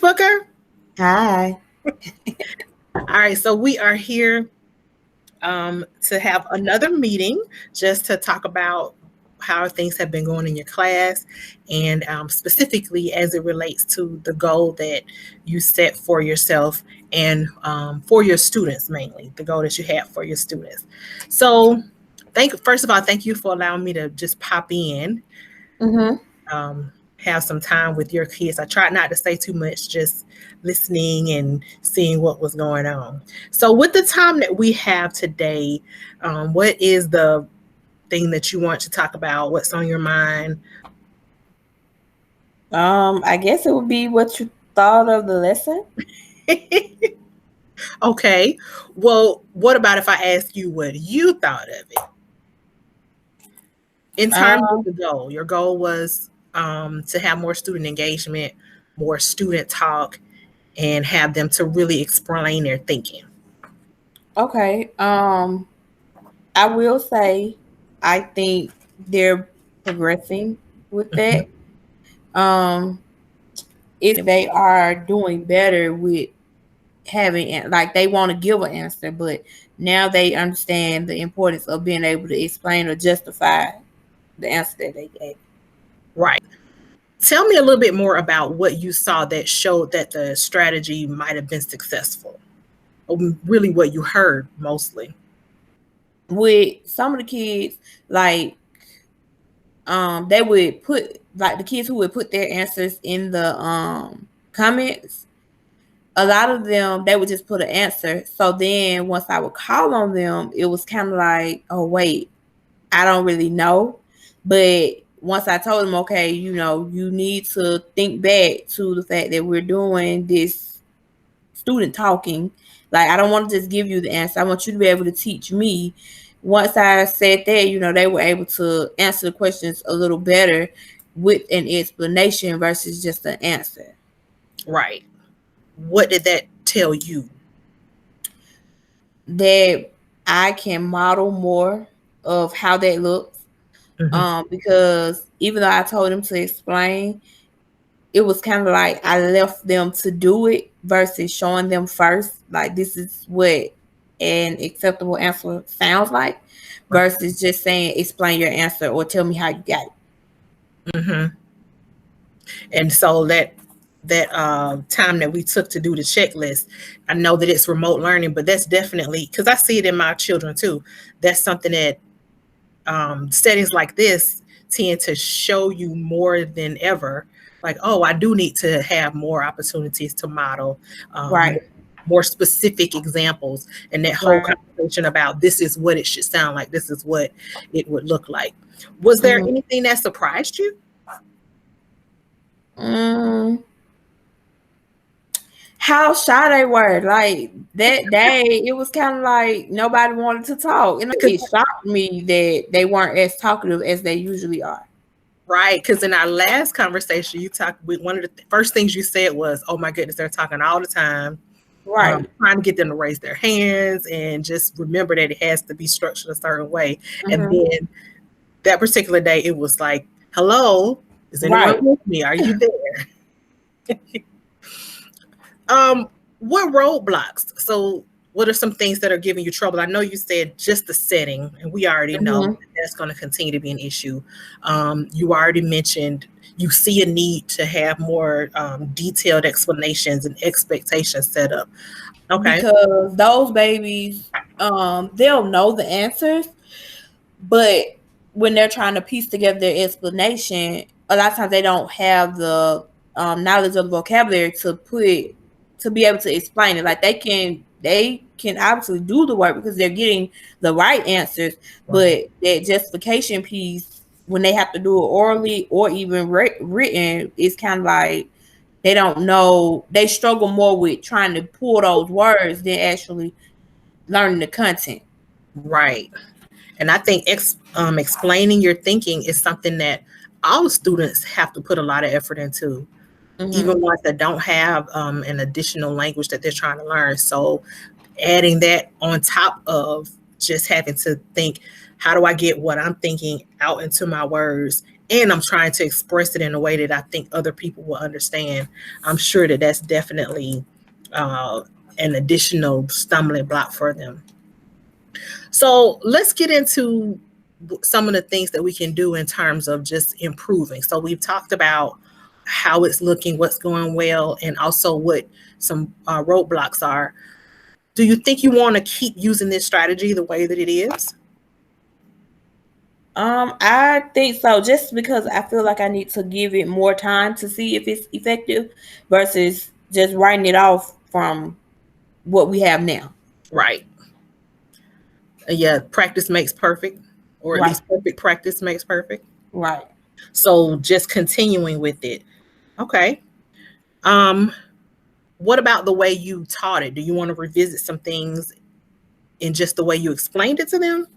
Booker. Hi. All right, so we are here to have another meeting just to talk about how things have been going in your class and specifically as it relates to the goal that you set for yourself and for your students, mainly the goal that you have for your students. So first of all, thank you for allowing me to just pop in, Mm-hmm. have some time with your kids. I tried not to say too much, just listening and seeing what was going on. So, with the time that we have today, what is the thing that you want to talk about? What's on your mind? I guess it would be what you thought of the lesson. Okay. Well, what about if I ask you what you thought of it in terms of Um, the goal? Your goal was to have more student engagement, more student talk, and have them to really explain their thinking. okay. I will say I think they're progressing with that. Um, if they are doing better with like they want to give an answer, but now they understand the importance of being able to explain or justify the answer that they gave. Right. Tell me a little bit more about what you saw that showed that the strategy might have been successful. Really, what you heard mostly. With some of the kids, like they would put like the kids who would put their answers in the comments. A lot of them they would just put an answer. So then once I would call on them, it was kind of like, oh wait, I don't really know. But once I told them, okay, you need to think back to the fact that we're doing this student talking. Like, I don't want to just give you the answer. I want you to be able to teach me. Once I said that, they were able to answer the questions a little better with an explanation versus just an answer. Right. What did that tell you? That I can model more of how that looks. Because even though I told them to explain, it was kind of like I left them to do it versus showing them first, like this is what an acceptable answer sounds like, versus just saying explain your answer or tell me how you got it. Mm-hmm. And so that time that we took to do the checklist, I know that it's remote learning, but that's definitely because I see it in my children too. That's something that settings like this tend to show you more than ever. Like, oh, I do need to have more opportunities to model, Right. more specific examples, and that whole Right. conversation about this is what it should sound like, this is what it would look like. Was there Mm-hmm. anything that surprised you? How shy they were. Like that day, it was kind of like nobody wanted to talk. And Because it shocked me that they weren't as talkative as they usually are. right, because in our last conversation, you talked with one of the first things you said was, "Oh my goodness, they're talking all the time." Right. Trying to get them to raise their hands and just remember that it has to be structured a certain way. And Mm-hmm. then that particular day, it was like, "Hello, is anyone Right. with me? Are you there?" What roadblocks? So, what are some things that are giving you trouble? I know you said just the setting, and we already know Mm-hmm. that that's going to continue to be an issue. You already mentioned you see a need to have more detailed explanations and expectations set up. Okay. Because those babies, they'll know the answers, but when they're trying to piece together their explanation, a lot of times they don't have the knowledge of the vocabulary to be able to explain it. Like they can obviously do the work because they're getting the right answers, Right. but that justification piece when they have to do it orally or even written is kind of like they don't know. They struggle more with trying to pull those words than actually learning the content. Right. And I think explaining your thinking is something that all students have to put a lot of effort into, Mm-hmm. even ones that don't have an additional language that they're trying to learn. So adding that on top of just having to think, how do I get what I'm thinking out into my words and I'm trying to express it in a way that I think other people will understand. I'm sure that that's definitely an additional stumbling block for them. So let's get into some of the things that we can do in terms of just improving. So we've talked about how it's looking, what's going well, and also what some roadblocks are. Do you think you want to keep using this strategy the way that it is? I think so, just because I feel like I need to give it more time to see if it's effective versus just writing it off from what we have now. Right. Yeah, practice makes perfect, or at Right. least perfect practice makes perfect. Right. So just continuing with it. Okay. What about the way you taught it? Do you want to revisit some things in just the way you explained it to them?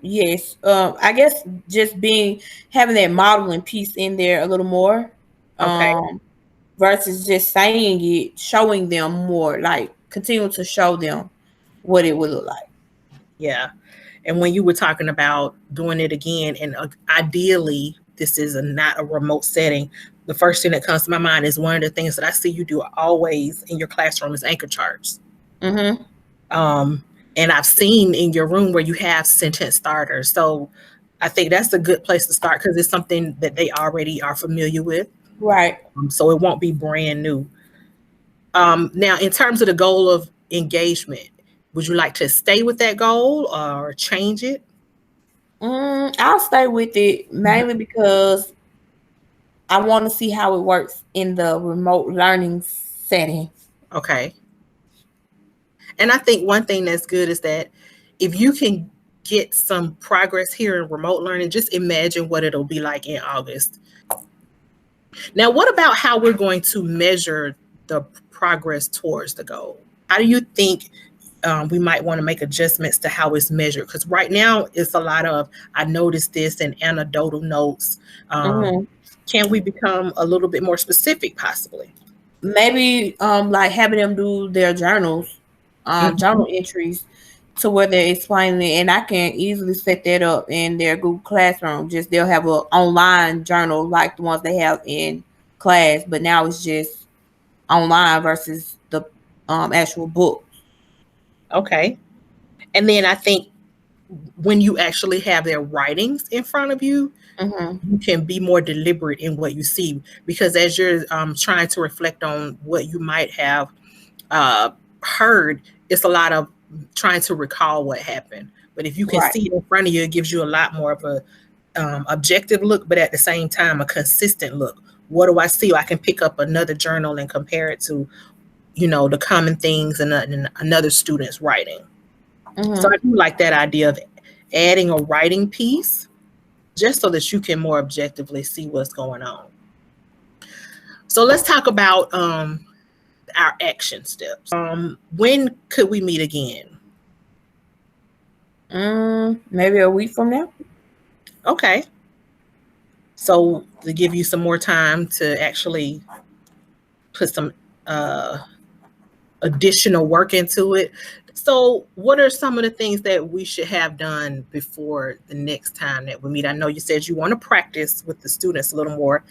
Yes. I guess just having that modeling piece in there a little more. Okay. Versus just saying it, showing them more, like continue to show them what it would look like. Yeah. And when you were talking about doing it again, and ideally, this is not a remote setting, the first thing that comes to my mind is one of the things that I see you do always in your classroom is anchor charts. Mm-hmm. And I've seen in your room where you have sentence starters. So I think that's a good place to start because it's something that they already are familiar with. Right. So it won't be brand new. Now, in terms of the goal of engagement, would you like to stay with that goal or change it? I'll stay with it mainly because I want to see how it works in the remote learning setting. Okay. And I think one thing that's good is that if you can get some progress here in remote learning, just imagine what it'll be like in August. Now, what about how we're going to measure the progress towards the goal? How do you think we might want to make adjustments to how it's measured? Because right now it's a lot of, I noticed this, and anecdotal notes. Can we become a little bit more specific possibly? Maybe like having them do their journals, journal entries to where they're explaining it, and I can easily set that up in their Google Classroom. Just they'll have an online journal like the ones they have in class, but now it's just online versus the actual book. Okay. And then I think when you actually have their writings in front of you, you can be more deliberate in what you see, because as you're trying to reflect on what you might have heard, it's a lot of trying to recall what happened. But if you can see it in front of you, it gives you a lot more of a objective look, but at the same time, a consistent look. What do I see? I can pick up another journal and compare it to, the common things in another student's writing. So I do like that idea of adding a writing piece just so that you can more objectively see what's going on. So let's talk about our action steps. When could we meet again? Maybe a week from now. Okay. So to give you some more time to actually put some additional work into it. So what are some of the things that we should have done before the next time that we meet? I know you said you want to practice with the students a little more.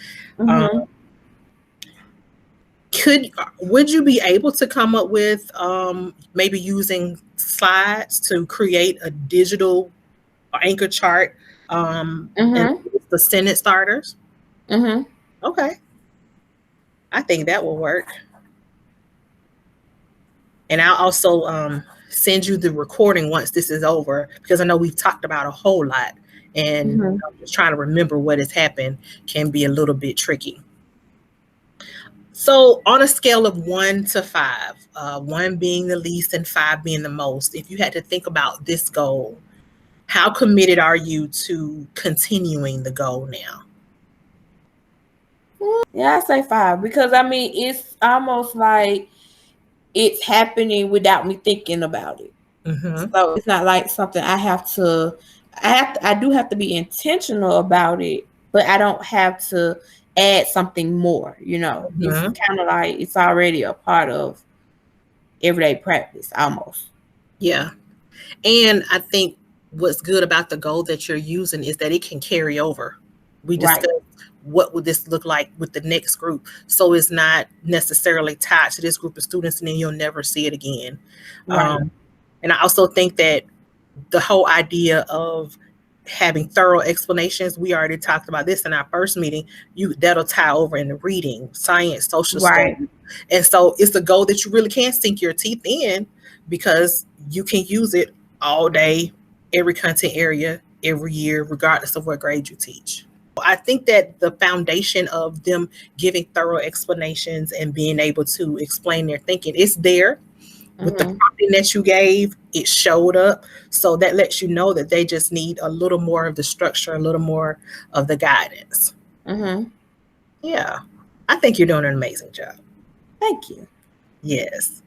Would you be able to come up with maybe using slides to create a digital anchor chart and the sentence starters? Okay. I think that will work. And I'll also send you the recording once this is over, because I know we've talked about a whole lot, and just trying to remember what has happened can be a little bit tricky. So on a scale of 1 to 5, 1 being the least and 5 being the most, if you had to think about this goal, how committed are you to continuing the goal now? Yeah, I say 5, because I mean, it's almost like it's happening without me thinking about it. So it's not like something I do have to be intentional about it, but I don't have to add something more, It's kind of like it's already a part of everyday practice almost. Yeah. And I think what's good about the goal that you're using is that it can carry over. We Right. discussed what would this look like with the next group. So it's not necessarily tied to this group of students and then you'll never see it again. Right. And I also think that the whole idea of having thorough explanations, we already talked about this in our first meeting, that'll tie over into reading, science, social Right. studies. And so it's a goal that you really can sink your teeth in because you can use it all day, every content area, every year, regardless of what grade you teach. I think that the foundation of them giving thorough explanations and being able to explain their thinking is there. With the prompting that you gave, it showed up. So that lets you know that they just need a little more of the structure, a little more of the guidance. Yeah. I think you're doing an amazing job. Thank you. Yes.